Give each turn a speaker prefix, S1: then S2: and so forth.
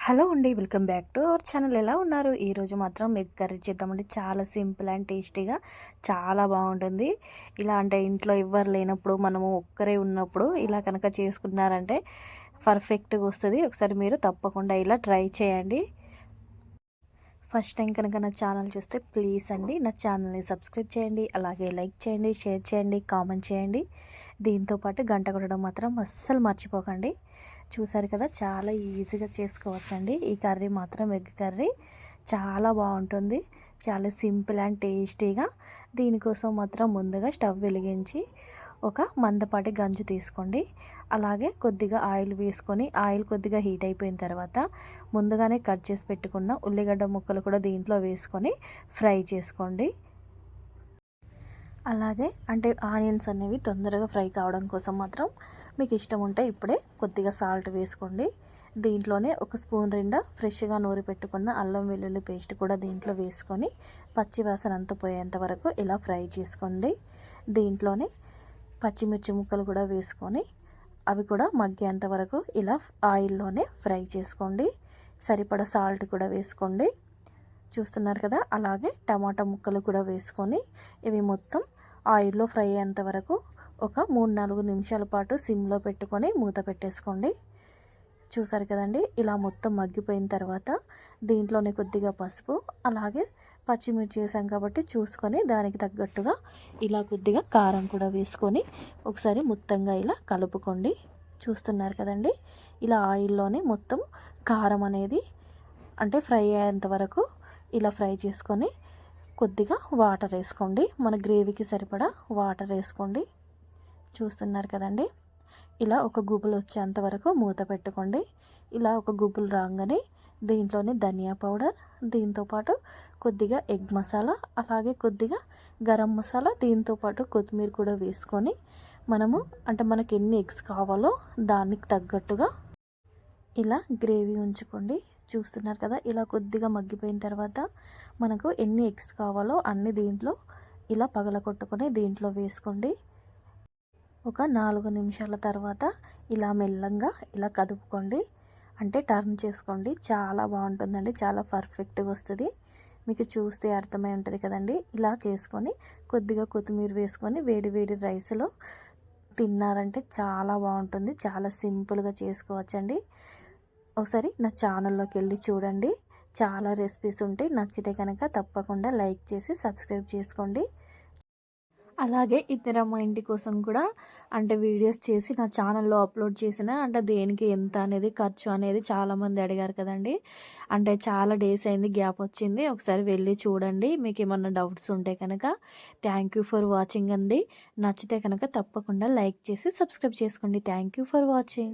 S1: Hello అండి, welcome back to our channel. ఎలా ఉన్నారు? ఈరోజు మాత్రం ఎగ్ కర్రీ చేద్దామండి. చాలా సింపుల్ అండ్ టేస్టీగా చాలా బాగుంటుంది. ఇలా అంటే ఇంట్లో ఎవ్వరు లేనప్పుడు, మనము ఒక్కరే ఉన్నప్పుడు ఇలా కనుక చేసుకున్నారంటే పర్ఫెక్ట్గా వస్తుంది. ఒకసారి మీరు తప్పకుండా ఇలా ట్రై చేయండి. ఫస్ట్ టైం కనుక నా ఛానల్ చూస్తే ప్లీజ్ అండి నా ఛానల్ని సబ్స్క్రైబ్ చేయండి, అలాగే లైక్ చేయండి, షేర్ చేయండి, కామెంట్ చేయండి. దీంతోపాటు గంట కొట్టడం మాత్రం అస్సలు మర్చిపోకండి. చూసారు కదా, చాలా ఈజీగా చేసుకోవచ్చండి ఈ కర్రీ మాత్రం. ఎగ్ కర్రీ చాలా బాగుంటుంది, చాలా సింపుల్ అండ్ టేస్టీగా. దీనికోసం మాత్రం ముందుగా స్టవ్ వెలిగించి ఒక మందపాటి గంజు తీసుకోండి. అలాగే కొద్దిగా ఆయిల్ వేసుకొని, ఆయిల్ కొద్దిగా హీట్ అయిపోయిన తర్వాత ముందుగానే కట్ చేసి పెట్టుకున్న ఉల్లిగడ్డ ముక్కలు కూడా దీంట్లో వేసుకొని ఫ్రై చేసుకోండి. అలాగే అంటే ఆనియన్స్ అనేవి తొందరగా ఫ్రై కావడం కోసం మాత్రం మీకు ఇష్టం ఉంటే ఇప్పుడే కొద్దిగా సాల్ట్ వేసుకోండి. దీంట్లోనే ఒక స్పూన్ నిండా ఫ్రెష్గా నూరి పెట్టుకున్న అల్లం వెల్లుల్లి పేస్ట్ కూడా దీంట్లో వేసుకొని పచ్చి వాసన అంతా పోయేంత వరకు ఇలా ఫ్రై చేసుకోండి. దీంట్లోనే పచ్చిమిర్చి ముక్కలు కూడా వేసుకొని అవి కూడా మగ్గేంత వరకు ఇలా ఆయిల్లోనే ఫ్రై చేసుకోండి. సరిపడా సాల్ట్ కూడా వేసుకోండి. చూస్తున్నారు కదా, అలాగే టమాటా ముక్కలు కూడా వేసుకొని ఇవి మొత్తం ఆయిల్లో ఫ్రై అయ్యేంత వరకు ఒక 3-4 నిమిషాల పాటు సిమ్లో పెట్టుకొని మూత పెట్టేసుకోండి. చూసారు కదండి, ఇలా మొత్తం మగ్గిపోయిన తర్వాత దీంట్లోనే కొద్దిగా పసుపు, అలాగే పచ్చిమిర్చి వేసాం కాబట్టి చూసుకొని దానికి తగ్గట్టుగా ఇలా కొద్దిగా కారం కూడా వేసుకొని ఒకసారి మొత్తంగా ఇలా కలుపుకోండి. చూస్తున్నారు కదండి, ఇలా ఆయిల్లోనే మొత్తం కారం అనేది అంటే ఫ్రై అయ్యేంత వరకు ఇలా ఫ్రై చేసుకొని కొద్దిగా వాటర్ వేసుకోండి. మన గ్రేవీకి సరిపడా వాటర్ వేసుకోండి. చూస్తున్నారు కదండి, ఇలా ఒక గుబులు వచ్చేంత వరకు మూత పెట్టుకోండి. ఇలా ఒక గుబులు రాగానే దీంట్లోనే ధనియా పౌడర్, దీంతోపాటు కొద్దిగా ఎగ్ మసాలా, అలాగే కొద్దిగా గరం మసాలా, దీంతోపాటు కొత్తిమీర కూడా వేసుకొని మనము అంటే మనకి ఎన్ని ఎగ్స్ కావాలో దానికి తగ్గట్టుగా ఇలా గ్రేవీ ఉంచుకోండి. చూస్తున్నారు కదా, ఇలా కొద్దిగా మగ్గిపోయిన తర్వాత మనకు ఎన్ని ఎగ్స్ కావాలో అన్ని దీంట్లో ఇలా పగలగొట్టుకొని దీంట్లో వేసుకోండి. ఒక 4 నిమిషాల తర్వాత ఇలా మెల్లంగా ఇలా కదుపుకోండి, అంటే టర్న్ చేసుకోండి. చాలా బాగుంటుందండి, చాలా పర్ఫెక్ట్గా వస్తుంది. మీకు చూస్తే అర్థమై ఉంటుంది కదండి. ఇలా చేసుకొని కొద్దిగా కొత్తిమీర వేసుకొని వేడి వేడి రైస్లో తిన్నారంటే చాలా బాగుంటుంది. చాలా సింపుల్గా చేసుకోవచ్చండి. ఒకసారి నా ఛానల్లోకి వెళ్ళి చూడండి, చాలా రెసిపీస్ ఉంటాయి. నచ్చితే కనుక తప్పకుండా లైక్ చేసి సబ్స్క్రైబ్ చేసుకోండి. అలాగే ఇతర మా ఇంటి కోసం కూడా అంటే వీడియోస్ చేసి నా ఛానల్లో అప్లోడ్ చేసిన అంటే దేనికి ఎంత అనేది ఖర్చు అనేది చాలామంది అడిగారు కదండి. అంటే చాలా డేస్ అయింది, గ్యాప్ వచ్చింది. ఒకసారి వెళ్ళి చూడండి, మీకు ఏమన్నా డౌట్స్ ఉంటే కనుక. థ్యాంక్ యూ ఫర్ వాచింగ్ అండి. నచ్చితే కనుక తప్పకుండా లైక్ చేసి సబ్స్క్రైబ్ చేసుకోండి. Thank you for watching.